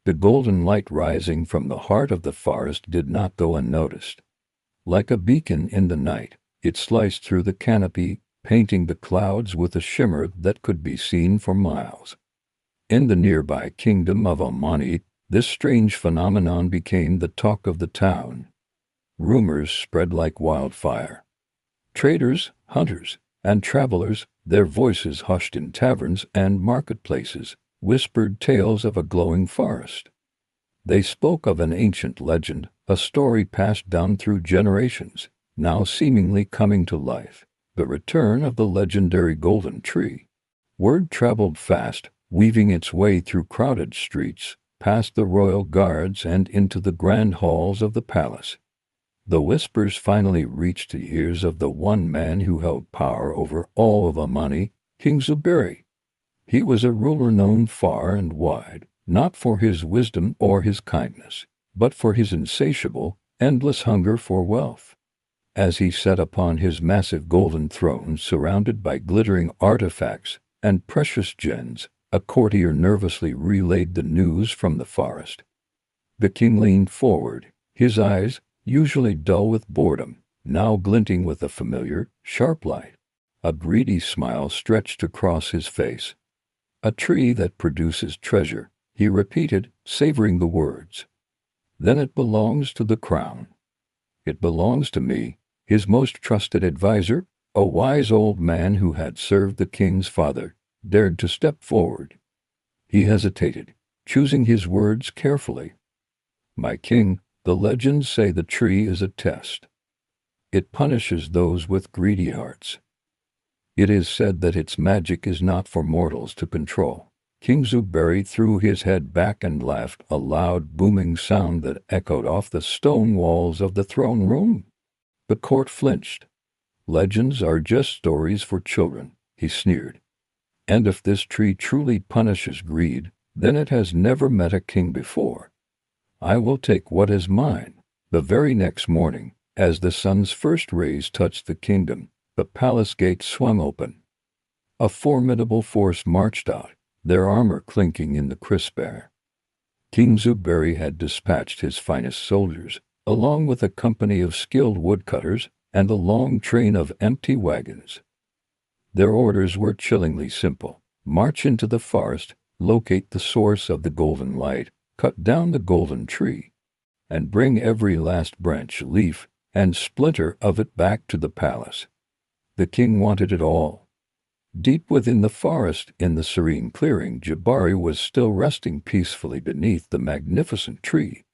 The golden light rising from the heart of the forest did not go unnoticed. Like a beacon in the night, it sliced through the canopy, painting the clouds with a shimmer that could be seen for miles. In the nearby kingdom of Amani, this strange phenomenon became the talk of the town. Rumors spread like wildfire. Traders, hunters, and travelers, their voices hushed in taverns and marketplaces, whispered tales of a glowing forest. They spoke of an ancient legend, a story passed down through generations, now seemingly coming to life, the return of the legendary golden tree. Word traveled fast, weaving its way through crowded streets, past the royal guards and into the grand halls of the palace. The whispers finally reached the ears of the one man who held power over all of Amani, King Zuberi. He was a ruler known far and wide, not for his wisdom or his kindness, but for his insatiable, endless hunger for wealth. As he sat upon his massive golden throne surrounded by glittering artifacts and precious gems, a courtier nervously relayed the news from the forest. The king leaned forward, his eyes, usually dull with boredom, now glinting with a familiar, sharp light. A greedy smile stretched across his face. "A tree that produces treasure," he repeated, savoring the words. "Then it belongs to the crown. It belongs to me, his most trusted adviser." A wise old man who had served the king's father dared to step forward. He hesitated, choosing his words carefully. "My king, the legends say the tree is a test. It punishes those with greedy hearts. It is said that its magic is not for mortals to control." King Zuberi threw his head back and laughed, a loud booming sound that echoed off the stone walls of the throne room. The court flinched. "Legends are just stories for children," he sneered. "And if this tree truly punishes greed, then it has never met a king before. I will take what is mine." The very next morning, as the sun's first rays touched the kingdom, the palace gates swung open. A formidable force marched out, their armor clinking in the crisp air. King Zuberi had dispatched his finest soldiers, along with a company of skilled woodcutters and a long train of empty wagons. Their orders were chillingly simple: march into the forest, locate the source of the golden light, cut down the golden tree, and bring every last branch, leaf, and splinter of it back to the palace. The king wanted it all. Deep within the forest, in the serene clearing, Zuberi was still resting peacefully beneath the magnificent tree.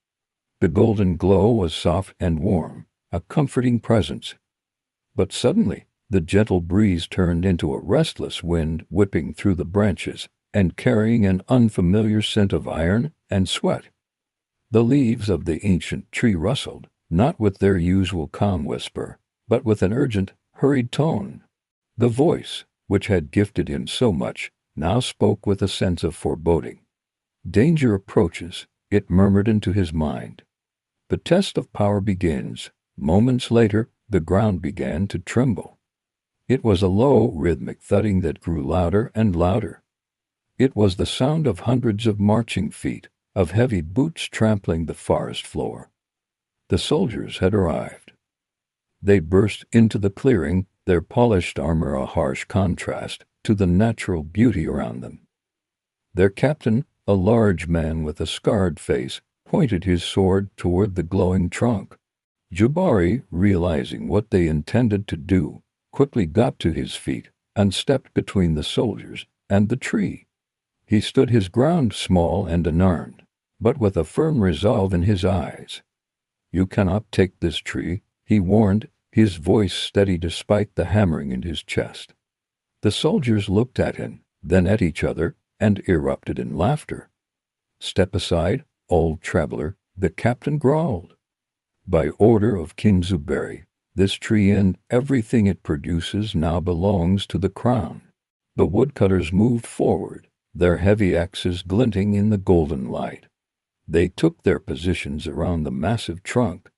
The golden glow was soft and warm, a comforting presence. But suddenly, the gentle breeze turned into a restless wind, whipping through the branches and carrying an unfamiliar scent of iron and sweat. The leaves of the ancient tree rustled, not with their usual calm whisper, but with an urgent, hurried tone. The voice, which had gifted him so much, now spoke with a sense of foreboding. "Danger approaches," it murmured into his mind. "The test of power begins." Moments later, the ground began to tremble. It was a low, rhythmic thudding that grew louder and louder. It was the sound of hundreds of marching feet, of heavy boots trampling the forest floor. The soldiers had arrived. They burst into the clearing, their polished armor a harsh contrast to the natural beauty around them. Their captain, a large man with a scarred face, pointed his sword toward the glowing trunk. Zuberi, realizing what they intended to do, quickly got to his feet and stepped between the soldiers and the tree. He stood his ground, small and unarmed, but with a firm resolve in his eyes. "You cannot take this tree," he warned, his voice steady despite the hammering in his chest. The soldiers looked at him, then at each other, and erupted in laughter. "Step aside, old traveler," the captain growled. "By order of King Zuberi, this tree and everything it produces now belongs to the crown." The woodcutters moved forward, their heavy axes glinting in the golden light. They took their positions around the massive trunk.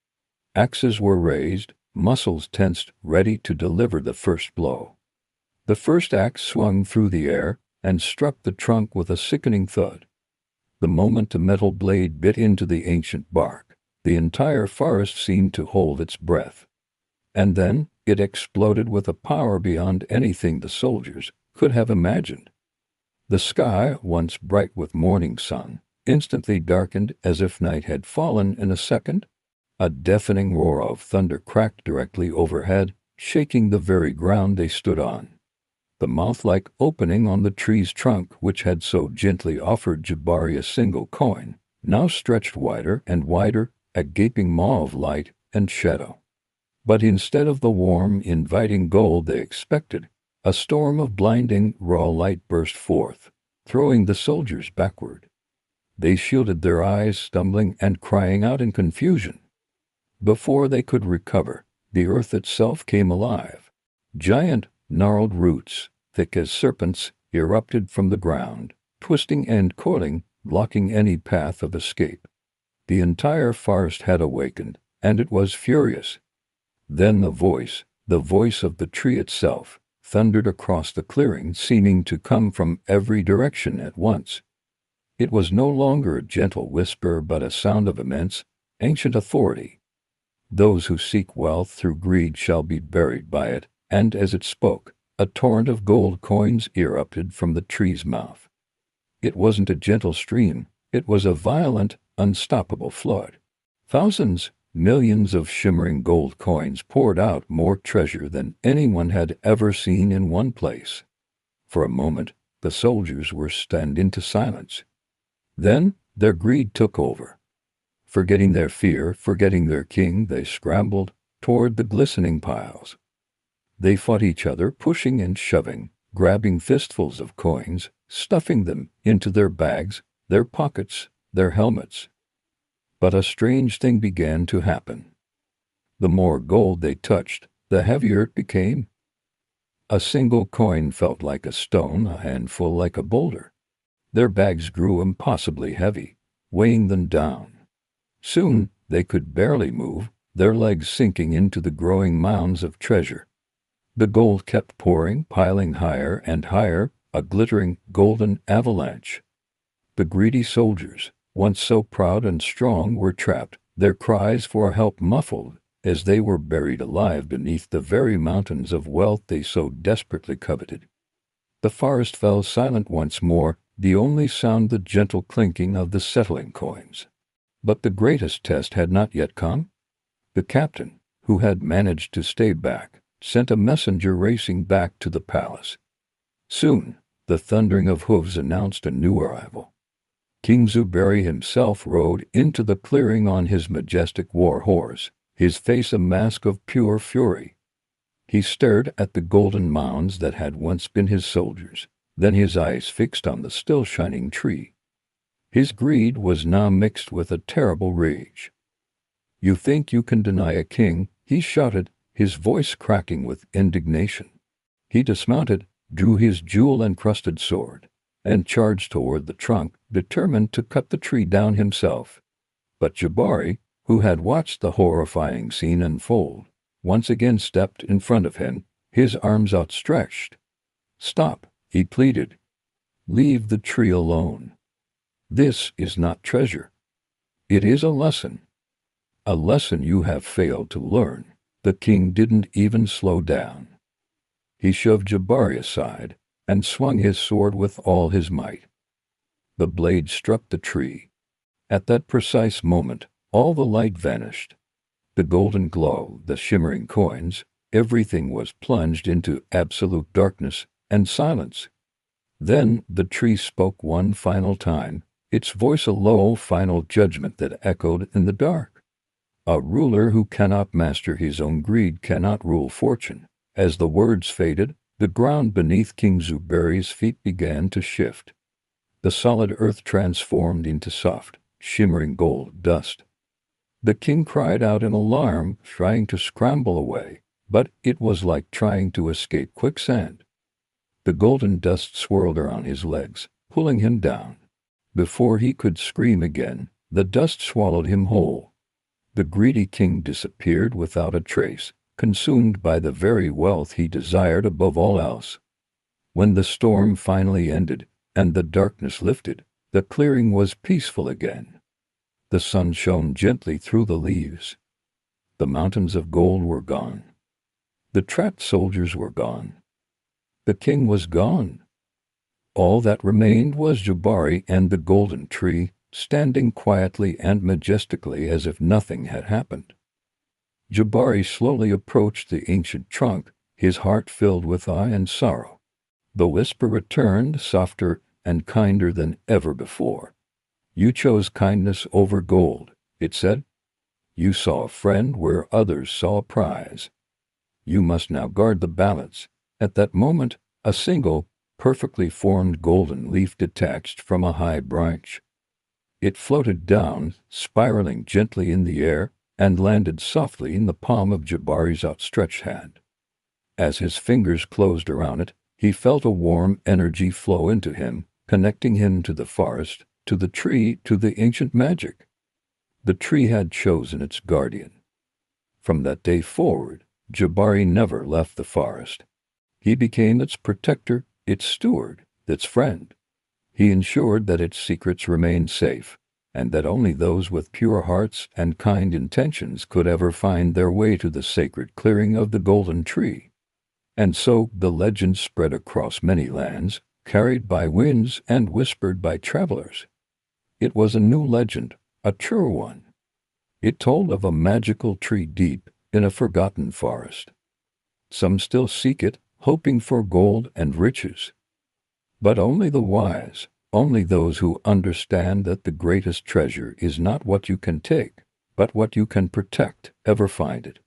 Axes were raised, muscles tensed, ready to deliver the first blow. The first axe swung through the air and struck the trunk with a sickening thud. The moment a metal blade bit into the ancient bark, the entire forest seemed to hold its breath. And then it exploded with a power beyond anything the soldiers could have imagined. The sky, once bright with morning sun, instantly darkened as if night had fallen in a second. A deafening roar of thunder cracked directly overhead, shaking the very ground they stood on. The mouth-like opening on the tree's trunk, which had so gently offered Jabari a single coin, now stretched wider and wider, a gaping maw of light and shadow. But instead of the warm, inviting gold they expected, a storm of blinding, raw light burst forth, throwing the soldiers backward. They shielded their eyes, stumbling and crying out in confusion. Before they could recover, the earth itself came alive. Giant, gnarled roots, thick as serpents, erupted from the ground, twisting and coiling, blocking any path of escape. The entire forest had awakened, and it was furious. Then the voice of the tree itself, thundered across the clearing, seeming to come from every direction at once. It was no longer a gentle whisper, but a sound of immense, ancient authority. Those who seek wealth through greed shall be buried by it, and as it spoke, a torrent of gold coins erupted from the tree's mouth. It wasn't a gentle stream, it was a violent, unstoppable flood. Thousands, millions of shimmering gold coins poured out, more treasure than anyone had ever seen in one place. For a moment, the soldiers were stunned into silence. Then their greed took over. Forgetting their fear, forgetting their king, they scrambled toward the glistening piles. They fought each other, pushing and shoving, grabbing fistfuls of coins, stuffing them into their bags, their pockets, their helmets. But a strange thing began to happen. The more gold they touched, the heavier it became. A single coin felt like a stone, a handful like a boulder. Their bags grew impossibly heavy, weighing them down. Soon they could barely move, their legs sinking into the growing mounds of treasure. The gold kept pouring, piling higher and higher, a glittering, golden avalanche. The greedy soldiers, once so proud and strong, were trapped, their cries for help muffled, as they were buried alive beneath the very mountains of wealth they so desperately coveted. The forest fell silent once more, the only sound the gentle clinking of the settling coins. But the greatest test had not yet come. The captain, who had managed to stay back, sent a messenger racing back to the palace. Soon, the thundering of hooves announced a new arrival. King Zuberi himself rode into the clearing on his majestic war horse, his face a mask of pure fury. He stared at the golden mounds that had once been his soldiers, then his eyes fixed on the still shining tree. His greed was now mixed with a terrible rage. "You think you can deny a king?" he shouted, his voice cracking with indignation. He dismounted, drew his jewel-encrusted sword, and charged toward the trunk, determined to cut the tree down himself. But Jabari, who had watched the horrifying scene unfold, once again stepped in front of him, his arms outstretched. "Stop," he pleaded. "Leave the tree alone. This is not treasure. It is a lesson. A lesson you have failed to learn." The king didn't even slow down. He shoved Jabari aside and swung his sword with all his might. The blade struck the tree. At that precise moment, all the light vanished. The golden glow, the shimmering coins, everything was plunged into absolute darkness and silence. Then the tree spoke one final time, its voice a low, final judgment that echoed in the dark. "A ruler who cannot master his own greed cannot rule fortune." As the words faded, the ground beneath King Zuberi's feet began to shift. The solid earth transformed into soft, shimmering gold dust. The king cried out in alarm, trying to scramble away, but it was like trying to escape quicksand. The golden dust swirled around his legs, pulling him down. Before he could scream again, the dust swallowed him whole. The greedy king disappeared without a trace, consumed by the very wealth he desired above all else. When the storm finally ended, and the darkness lifted, The clearing was peaceful again. The sun shone gently through the leaves. The mountains of gold were gone. The trapped soldiers were gone. The king was gone. All that remained was Zuberi and the golden tree, standing quietly and majestically as if nothing had happened. Zuberi slowly approached the ancient trunk, his heart filled with awe and sorrow. The whisper returned, softer and kinder than ever before. "You chose kindness over gold," it said. "You saw a friend where others saw a prize. You must now guard the balance." At that moment, a single, perfectly formed golden leaf detached from a high branch. It floated down, spiraling gently in the air, and landed softly in the palm of Zuberi's outstretched hand. As his fingers closed around it, he felt a warm energy flow into him, connecting him to the forest, to the tree, to the ancient magic. The tree had chosen its guardian. From that day forward, Zuberi never left the forest. He became its protector, its steward, its friend. He ensured that its secrets remained safe, and that only those with pure hearts and kind intentions could ever find their way to the sacred clearing of the golden tree. And so the legend spread across many lands, carried by winds and whispered by travelers. It was a new legend, a true one. It told of a magical tree deep in a forgotten forest. Some still seek it, hoping for gold and riches. But only the wise, only those who understand that the greatest treasure is not what you can take, but what you can protect, ever find it.